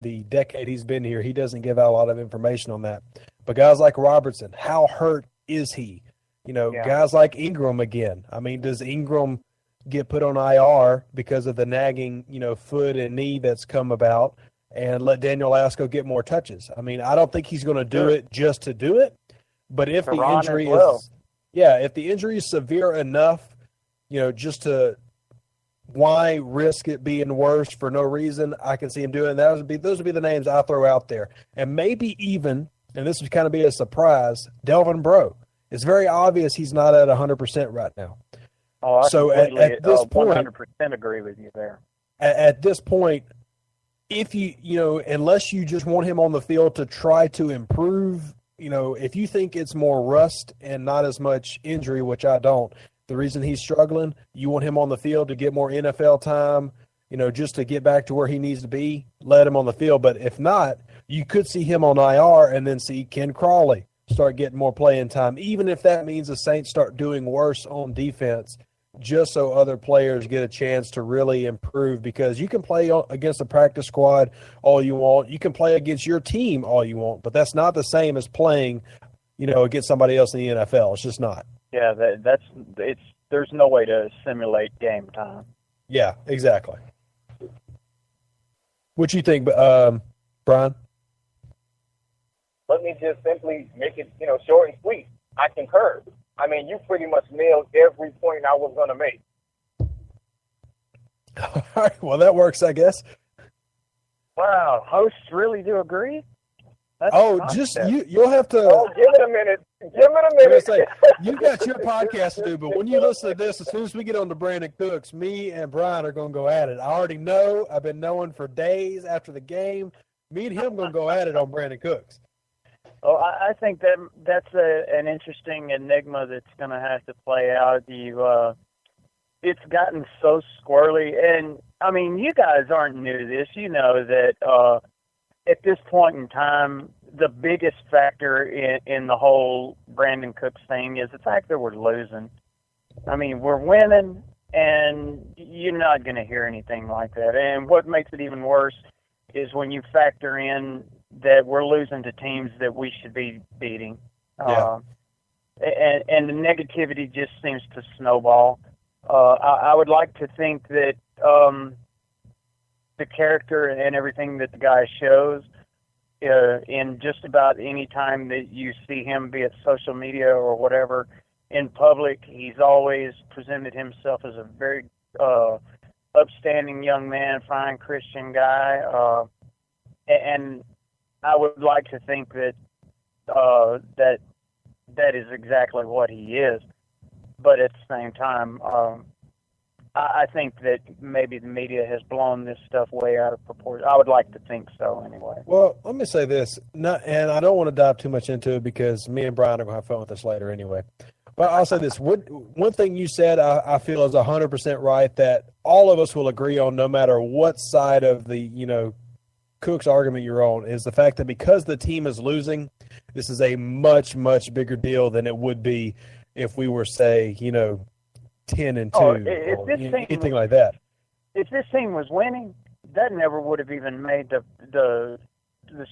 the decade he's been here, he doesn't give out a lot of information on that. But guys like Robertson, how hurt is he? Guys like Ingram again. I mean, does Ingram get put on IR because of the nagging, foot and knee that's come about, and let Daniel Lasco get more touches? I mean, I don't think he's going to do it just to do it, but if the injury if the injury is severe enough, just to why risk it being worse for no reason, I can see him doing it. Those would be the names I throw out there. And maybe even, and this would kind of be a surprise, Delvin Breaux. It's very obvious he's not at 100% right now. Oh, I so at this point, 100% agree with you there. At this point, if unless you just want him on the field to try to improve, if you think it's more rust and not as much injury, which I don't, the reason he's struggling, you want him on the field to get more NFL time, just to get back to where he needs to be, let him on the field. But if not, you could see him on IR and then see Ken Crawley start getting more playing time, even if that means the Saints start doing worse on defense, just so other players get a chance to really improve. Because you can play against the practice squad all you want. You can play against your team all you want, but that's not the same as playing, against somebody else in the NFL. It's just not. Yeah, there's no way to simulate game time. Yeah, exactly. What you think, Brian? Let me just simply make it, short and sweet. I concur. I mean, you pretty much nailed every point I was going to make. All right, well, that works, I guess. Wow, hosts really do agree? You'll have to. Oh, give it a minute. Say, you got your podcast to do, but when you listen to this, as soon as we get on to Brandon Cooks, me and Brian are going to go at it. I already know. I've been knowing for days after the game. Me and him going to go at it on Brandon Cooks. Oh, I think that's an interesting enigma that's going to have to play out. It's gotten so squirrely, and I mean, you guys aren't new to this. You know that at this point in time, the biggest factor in the whole Brandon Cooks thing is the fact that we're losing. I mean, we're winning, and you're not going to hear anything like that. And what makes it even worse is when you factor in that we're losing to teams that we should be beating. Yeah. And the negativity just seems to snowball. I would like to think that the character and everything that the guy shows in just about any time that you see him, be it social media or whatever, in public, he's always presented himself as a very upstanding young man, fine Christian guy. And I would like to think that that is exactly what he is. But at the same time, I think that maybe the media has blown this stuff way out of proportion. I would like to think so, anyway. Well, let me say this, and I don't want to dive too much into it because me and Brian are going to have fun with this later anyway. But I'll say this. One thing you said I feel is 100% right, that all of us will agree on no matter what side of the, Cook's argument you're on, is the fact that because the team is losing, this is a much, much bigger deal than it would be if we were, say, 10-2 or anything like that. If this team was winning, that never would have even made the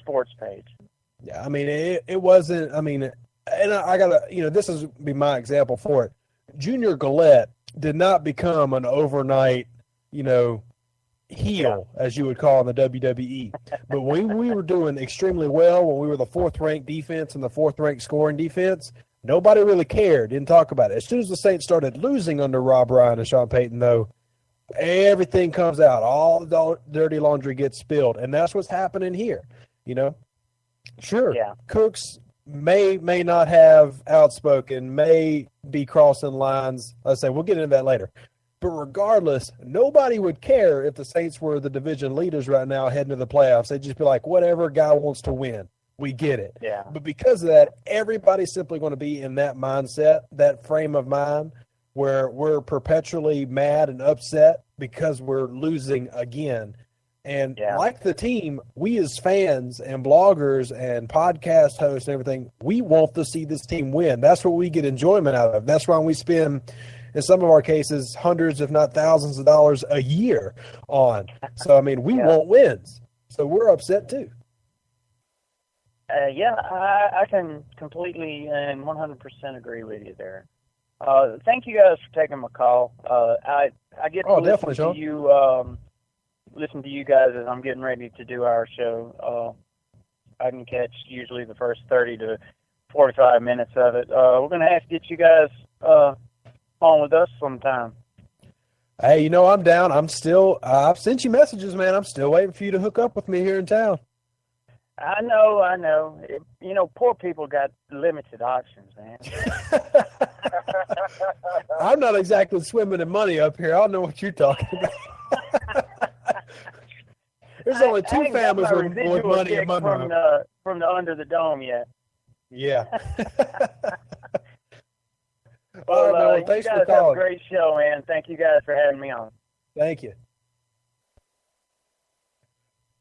sports page. Yeah, I mean, it wasn't. I mean, and I gotta, this is be my example for it. Junior Gillette did not become an overnight, heel, as you would call in the WWE. But when we were doing extremely well, when we were the fourth-ranked defense and the fourth-ranked scoring defense, nobody really cared, didn't talk about it. As soon as the Saints started losing under Rob Ryan and Sean Payton, though, everything comes out. All the dirty laundry gets spilled, and that's what's happening here, Sure, yeah. Cooks may not have outspoken, may be crossing lines. I say we'll get into that later. But regardless, nobody would care if the Saints were the division leaders right now heading to the playoffs. They'd just be like, whatever, guy wants to win. We get it. Yeah. But because of that, everybody's simply going to be in that mindset, that frame of mind, where we're perpetually mad and upset because we're losing again. And like the team, we as fans and bloggers and podcast hosts and everything, we want to see this team win. That's what we get enjoyment out of. That's why we spend, in some of our cases, hundreds, if not thousands of dollars a year on. So, I mean, we want wins. So we're upset too. Yeah, I can completely and 100% agree with you there. Thank you guys for taking my call. I get to definitely, Sean. listen to you guys as I'm getting ready to do our show. I can catch usually the first 30 to 45 minutes of it. We're going to have to get you guys on with us sometime. Hey, I'm down. I'm still, I've sent you messages, man. I'm still waiting for you to hook up with me here in town. I know. Poor people got limited options, man. I'm not exactly swimming in money up here. I don't know what you're talking about. There's only two families with money in Monroe. From the under the dome yet. Yeah. Well, all right, thanks you guys for calling. have a great show, man. Thank you guys for having me on. Thank you.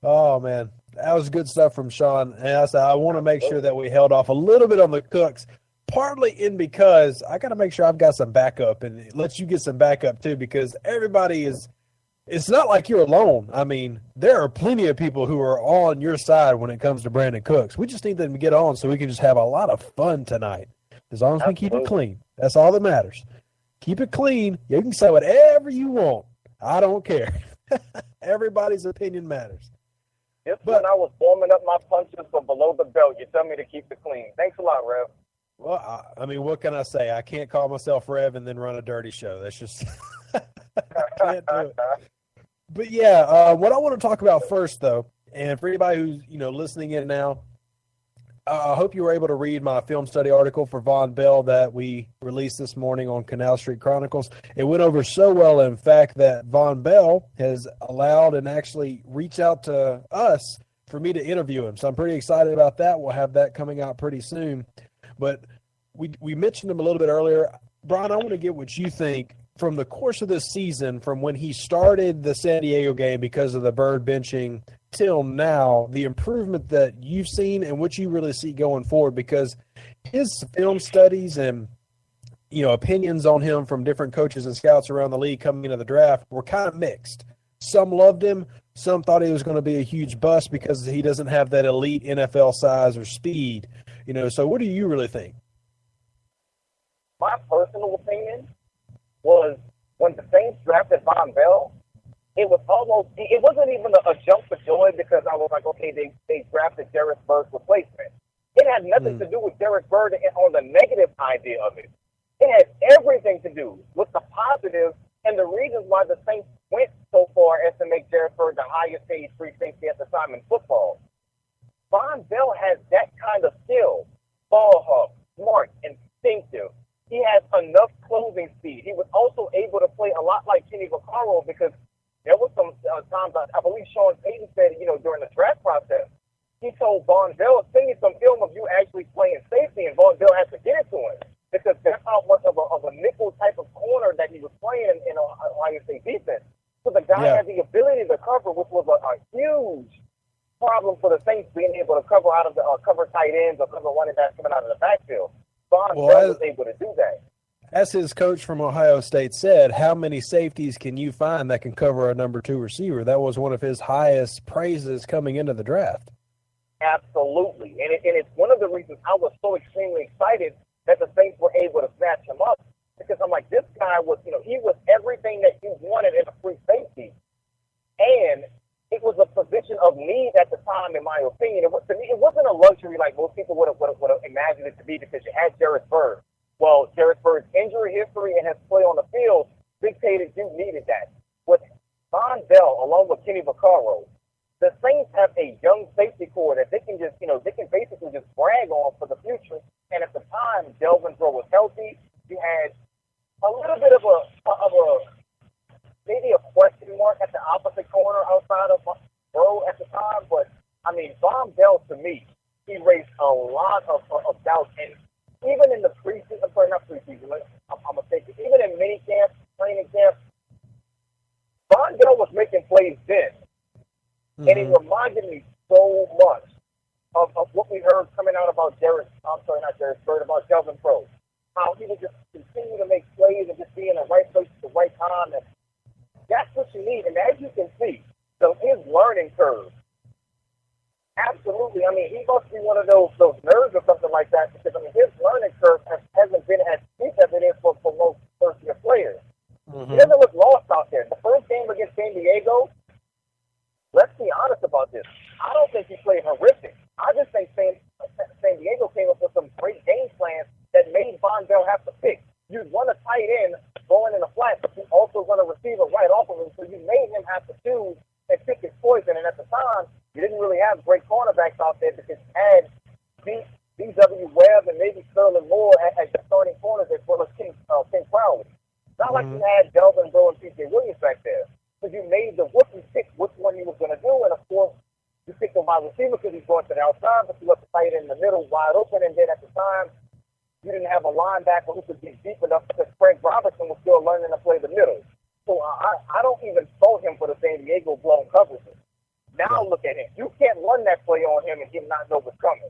Oh, man. That was good stuff from Sean. And I want to make sure that we held off a little bit on the Cooks, partly because I got to make sure I've got some backup, and it lets you get some backup too, because everybody is – it's not like you're alone. I mean, there are plenty of people who are on your side when it comes to Brandon Cooks. We just need them to get on so we can just have a lot of fun tonight, as long as we keep it clean. That's all that matters. Keep it clean. You can say whatever you want. I don't care. Everybody's opinion matters. Just when I was warming up my punches from below the belt, you tell me to keep it clean. Thanks a lot, Rev. Well, I mean, what can I say? I can't call myself Rev and then run a dirty show. That's just I can't do it. But yeah, what I want to talk about first, though, and for anybody who's listening in now, I hope you were able to read my film study article for Von Bell that we released this morning on Canal Street Chronicles. It went over so well, in fact, that Von Bell has allowed and actually reached out to us for me to interview him. So I'm pretty excited about that. We'll have that coming out pretty soon. But we mentioned him a little bit earlier. Brian, I want to get what you think from the course of this season, from when he started the San Diego game because of the Bird benching till now, the improvement that you've seen and what you really see going forward, because his film studies and opinions on him from different coaches and scouts around the league coming into the draft were kind of mixed. Some loved him, some thought he was going to be a huge bust because he doesn't have that elite NFL size or speed. So what do you really think? My personal opinion was when the Saints drafted Von Bell, it wasn't even a jump for joy because I was like, okay, they drafted Derek Bird's replacement. It had nothing to do with Derek Bird on the negative idea of it. It had everything to do with the positive and the reasons why the Saints went so far as to make Derek Bird the highest paid free safety at the time in football. Von Bell has that kind of skill, ball hawk, smart, instinctive. He has enough closing speed. He was also able to play a lot like Kenny Vaccaro because there was some times, I believe Sean Payton said, during the draft process, he told Von Bell, send me some film of you actually playing safety, and Von Bell had to get it to him because that's how much of a nickel type of corner that he was playing in Ohio State defense. So the guy had the ability to cover, which was a huge problem for the Saints being able to cover out of the cover tight ends or cover running backs coming out of the backfield. Von Bell was able to do that. As his coach from Ohio State said, how many safeties can you find that can cover a number 2 receiver? That was one of his highest praises coming into the draft. Absolutely. And it's one of the reasons I was so extremely excited that the Saints were able to snatch him up. Because I'm like, this guy was, he was everything that you wanted in a free safety. And it was a position of need at the time, in my opinion. To me, it wasn't a luxury like most people would have imagined it to be because you had Derek Bird. Well, Derek Bird's injury history and his play on the field dictated you needed that. With Von Bell, along with Kenny Vaccaro, the Saints have a young safety core that they can just, they can basically just brag on for the future. And at the time, Delvin Breaux was healthy. You had a little bit of a maybe a question mark at the opposite corner outside of Breaux at the time. But, I mean, Von Bell, to me, he raised a lot of doubt. And even in the preseason, not preseason, I'm going to take it. Even in mini camp, training camp, Von Bell was making plays then. And it reminded me so much of what we heard coming out about about Delvin Breaux. How he would just continue to make plays and just be in the right place at the right time. And that's what you need. And as you can see, so his learning curve absolutely. I mean, he must be one of those nerds or something like that because, I mean, his learning curve hasn't been as steep as it is for most first-year players. Mm-hmm. He doesn't look lost out there. The first game against San Diego, let's be honest about this. I don't think he played horrific. I just think San Diego came up with some great game plans that made Von Bell have to pick. You run a tight end going in the flat, but you also run a receiver right off of him, so you made him have to choose and pick his poison. And at the time, you didn't really have great cornerbacks out there because you had B.W. Webb and maybe Sterling Moore as the starting corners as well as King Crowley. Not like you had Delvin Breaux and P.J. Williams back there. So you made the rookie pick which one you were going to do, and of course, you picked a wide receiver because he's going to the outside, but you left the tight end in the middle wide open, and then at the time, you didn't have a linebacker who could be deep enough because Craig Robertson was still learning to play the middle. So I don't even fault him for the San Diego blown coverages. Now look at him. You can't run that play on him and him not know what's coming.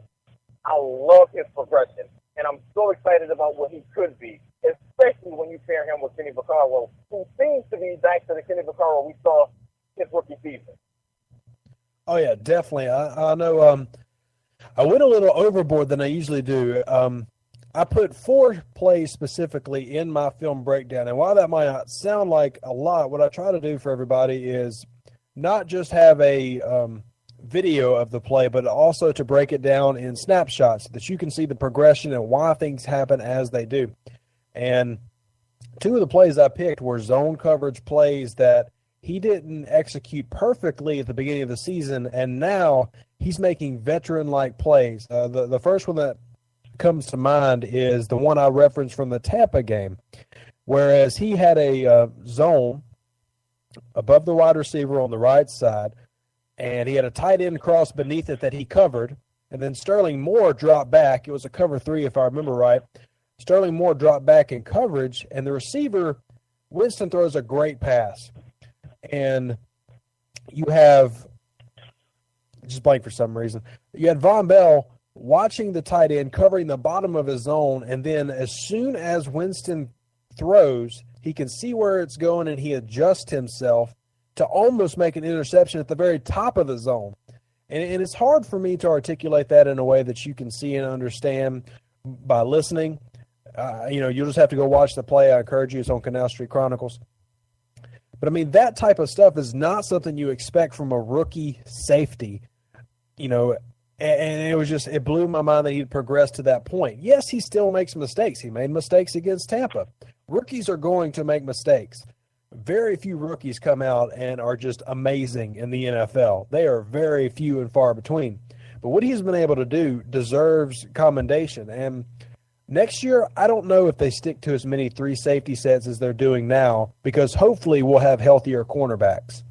I love his progression, and I'm so excited about what he could be, especially when you pair him with Kenny Vaccaro, who seems to be back to the Kenny Vaccaro we saw his rookie season. Oh, yeah, definitely. I know I went a little overboard than I usually do. I put 4 plays specifically in my film breakdown, and while that might not sound like a lot, what I try to do for everybody is not just have a video of the play, but also to break it down in snapshots so that you can see the progression and why things happen as they do. And 2 of the plays I picked were zone coverage plays that he didn't execute perfectly at the beginning of the season, and now he's making veteran-like plays. The first one that comes to mind is the one I referenced from the Tampa game, whereas he had a zone above the wide receiver on the right side, and he had a tight end cross beneath it that he covered, and then Sterling Moore dropped back. It was a cover 3 if I remember right. Sterling Moore dropped back in coverage, and the receiver, Winston, throws a great pass. And you have, just blank for some reason, you had Von Bell watching the tight end, covering the bottom of his zone, and then as soon as Winston throws, he can see where it's going, and he adjusts himself to almost make an interception at the very top of the zone. And it's hard for me to articulate that in a way that you can see and understand by listening. You'll just have to go watch the play. I encourage you. It's on Canal Street Chronicles. But, I mean, that type of stuff is not something you expect from a rookie safety, and it blew my mind that he'd progressed to that point. Yes, he still makes mistakes. He made mistakes against Tampa. Rookies are going to make mistakes. Very few rookies come out and are just amazing in the NFL. They are very few and far between. But what he's been able to do deserves commendation. And next year, I don't know if they stick to as many 3 safety sets as they're doing now, because hopefully we'll have healthier cornerbacks.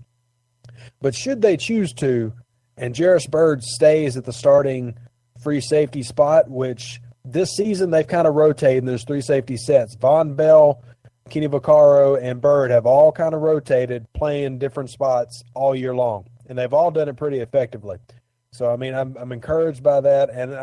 But should they choose to, and Jarris Byrd stays at the starting free safety spot, which this season they've kind of rotated in those 3 safety sets. Von Bell, Kenny Vaccaro, and Byrd have all kind of rotated, playing different spots all year long, and they've all done it pretty effectively. So, I mean, I'm encouraged by that, and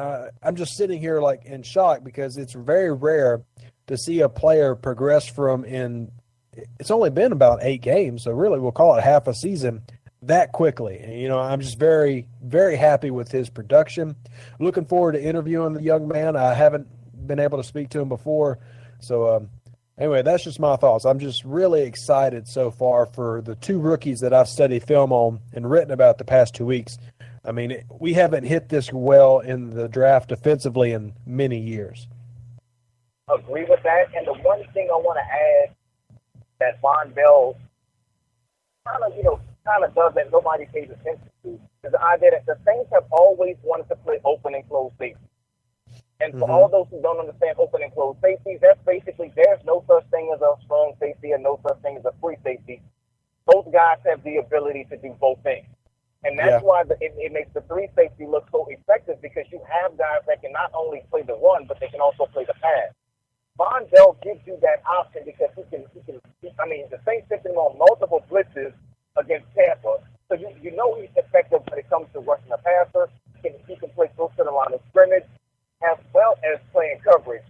I'm just sitting here like in shock because it's very rare to see a player progress it's only been about 8 games, so really we'll call it half a season, that quickly. And, I'm just very, very happy with his production. Looking forward to interviewing the young man. I haven't been able to speak to him before. So, anyway, that's just my thoughts. I'm just really excited so far for the 2 rookies that I've studied film on and written about the past 2 weeks. I mean, we haven't hit this well in the draft defensively in many years. Agree with that. And the one thing I want to add that Von Bell kind of does that nobody pays attention to is the idea that the Saints have always wanted to play open and closed safety. And for all those who don't understand open and closed safeties, that's basically there's no such thing as a strong safety and no such thing as a free safety. Both guys have the ability to do both things. And that's why it makes the 3 safety look so effective, because you have guys that can not only play the run, but they can also play the pass. Von Bell gives you that option because the Saints sent him on multiple blitzes against Tampa. So you know he's effective when it comes to rushing the passer. He can play close to the line of scrimmage as well as playing coverage.